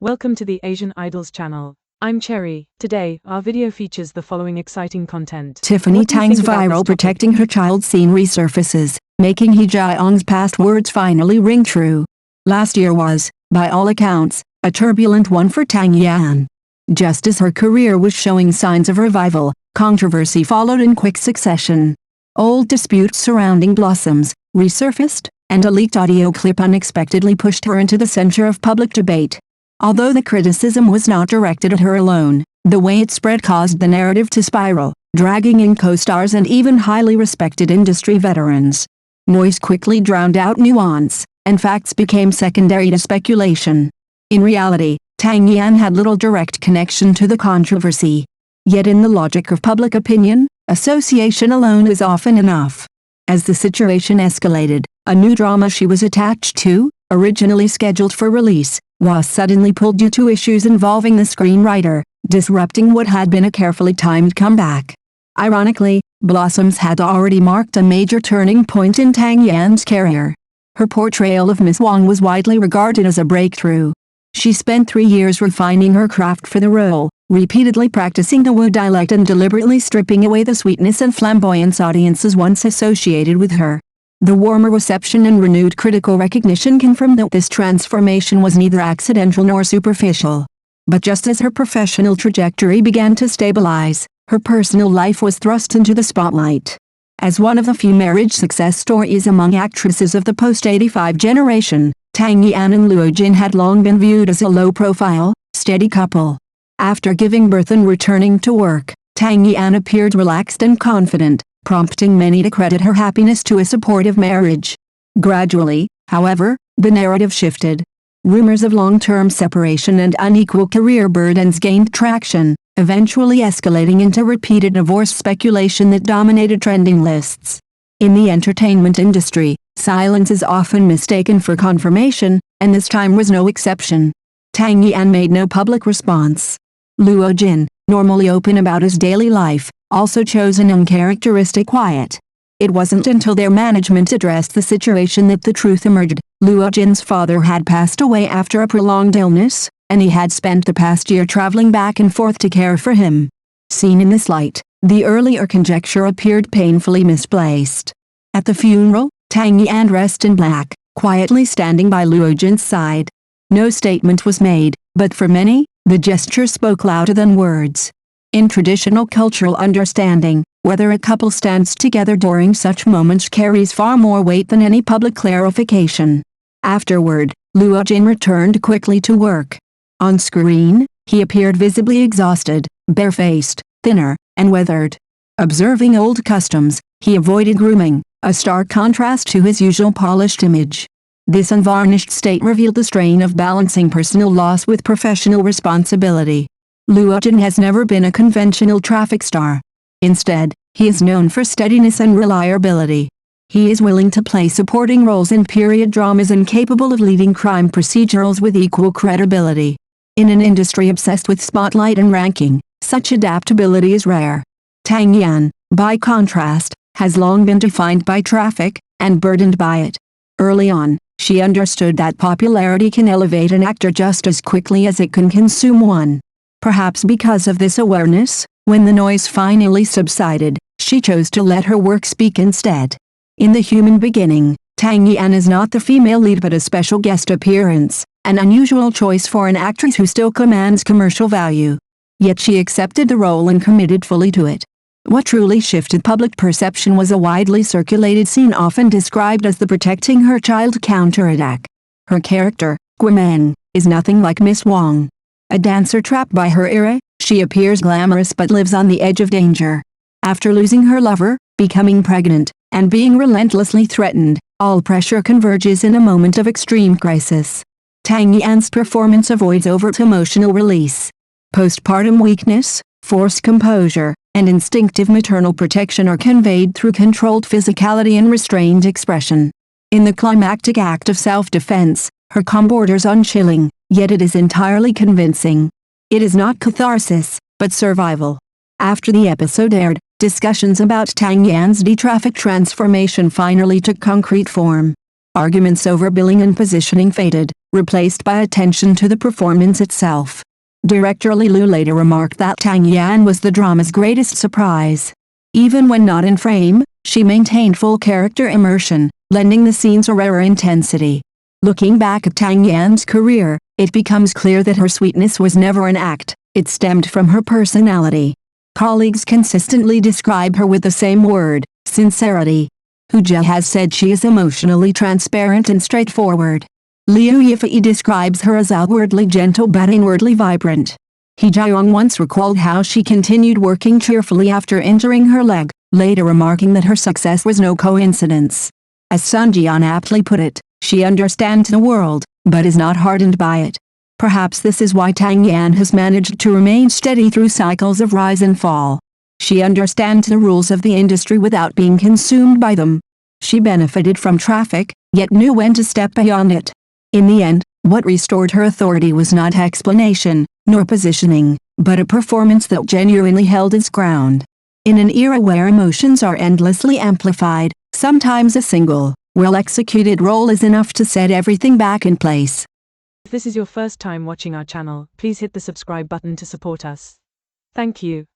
Welcome to the Asian Idols channel. I'm Cherry. Today, our video features the following exciting content. Tiffany Tang's viral protecting her child scene resurfaces, making He Jiong's past words finally ring true. Last year was, by all accounts, a turbulent one for Tang Yan. Just as her career was showing signs of revival, controversy followed in quick succession. Old disputes surrounding Blossoms, resurfaced, and a leaked audio clip unexpectedly pushed her into the center of public debate. Although the criticism was not directed at her alone, the way it spread caused the narrative to spiral, dragging in co-stars and even highly respected industry veterans. Noise quickly drowned out nuance, and facts became secondary to speculation. In reality, Tang Yan had little direct connection to the controversy. Yet in the logic of public opinion, association alone is often enough. As the situation escalated, a new drama she was attached to, originally scheduled for release, was suddenly pulled due to issues involving the screenwriter, disrupting what had been a carefully timed comeback. Ironically, Blossoms had already marked a major turning point in Tang Yan's career. Her portrayal of Miss Wong was widely regarded as a breakthrough. She spent 3 years refining her craft for the role, repeatedly practicing the Wu dialect and deliberately stripping away the sweetness and flamboyance audiences once associated with her. The warmer reception and renewed critical recognition confirmed that this transformation was neither accidental nor superficial. But just as her professional trajectory began to stabilize, her personal life was thrust into the spotlight. As one of the few marriage success stories among actresses of the post-85 generation, Tang Yan and Luo Jin had long been viewed as a low-profile, steady couple. After giving birth and returning to work, Tang Yan appeared relaxed and confident, prompting many to credit her happiness to a supportive marriage. Gradually, however, the narrative shifted. Rumors of long-term separation and unequal career burdens gained traction, eventually escalating into repeated divorce speculation that dominated trending lists. In the entertainment industry, silence is often mistaken for confirmation, and this time was no exception. Tang Yan made no public response. Luo Jin, normally open about his daily life, also chose an uncharacteristic quiet. It wasn't until their management addressed the situation that the truth emerged. Luo Jin's father had passed away after a prolonged illness, and he had spent the past year traveling back and forth to care for him. Seen in this light, the earlier conjecture appeared painfully misplaced. At the funeral, Tang Yan dressed in black, quietly standing by Luo Jin's side. No statement was made, but for many, the gesture spoke louder than words. In traditional cultural understanding, whether a couple stands together during such moments carries far more weight than any public clarification. Afterward, Luo Jin returned quickly to work. On screen, he appeared visibly exhausted, barefaced, thinner, and weathered. Observing old customs, he avoided grooming, a stark contrast to his usual polished image. This unvarnished state revealed the strain of balancing personal loss with professional responsibility. Luo Jin has never been a conventional traffic star. Instead, he is known for steadiness and reliability. He is willing to play supporting roles in period dramas and capable of leading crime procedurals with equal credibility. In an industry obsessed with spotlight and ranking, such adaptability is rare. Tang Yan, by contrast, has long been defined by traffic, and burdened by it. Early on, she understood that popularity can elevate an actor just as quickly as it can consume one. Perhaps because of this awareness, when the noise finally subsided, she chose to let her work speak instead. In The Human Beginning, Tang Yan is not the female lead but a special guest appearance, an unusual choice for an actress who still commands commercial value. Yet she accepted the role and committed fully to it. What truly shifted public perception was a widely circulated scene often described as the protecting her child counterattack. Her character, Guimen, is nothing like Miss Wong. A dancer trapped by her era, she appears glamorous but lives on the edge of danger. After losing her lover, becoming pregnant, and being relentlessly threatened, all pressure converges in a moment of extreme crisis. Tang Yan's performance avoids overt emotional release. Postpartum weakness, forced composure, and instinctive maternal protection are conveyed through controlled physicality and restrained expression. In the climactic act of self-defense, her calm borders on chilling, yet it is entirely convincing. It is not catharsis, but survival. After the episode aired, discussions about Tang Yan's de-traffic transformation finally took concrete form. Arguments over billing and positioning faded, replaced by attention to the performance itself. Director Li Lu later remarked that Tang Yan was the drama's greatest surprise. Even when not in frame, she maintained full character immersion, lending the scenes a rarer intensity. Looking back at Tang Yan's career, it becomes clear that her sweetness was never an act, it stemmed from her personality. Colleagues consistently describe her with the same word, sincerity. He Jiong has said she is emotionally transparent and straightforward. Liu Yifei describes her as outwardly gentle but inwardly vibrant. He Jiong once recalled how she continued working cheerfully after injuring her leg, later remarking that her success was no coincidence. As Sun Jian aptly put it, she understands the world, but is not hardened by it. Perhaps this is why Tang Yan has managed to remain steady through cycles of rise and fall. She understands the rules of the industry without being consumed by them. She benefited from traffic, yet knew when to step beyond it. In the end, what restored her authority was not explanation, nor positioning, but a performance that genuinely held its ground. In an era where emotions are endlessly amplified, sometimes a single, well-executed role is enough to set everything back in place. If this is your first time watching our channel, please hit the subscribe button to support us. Thank you.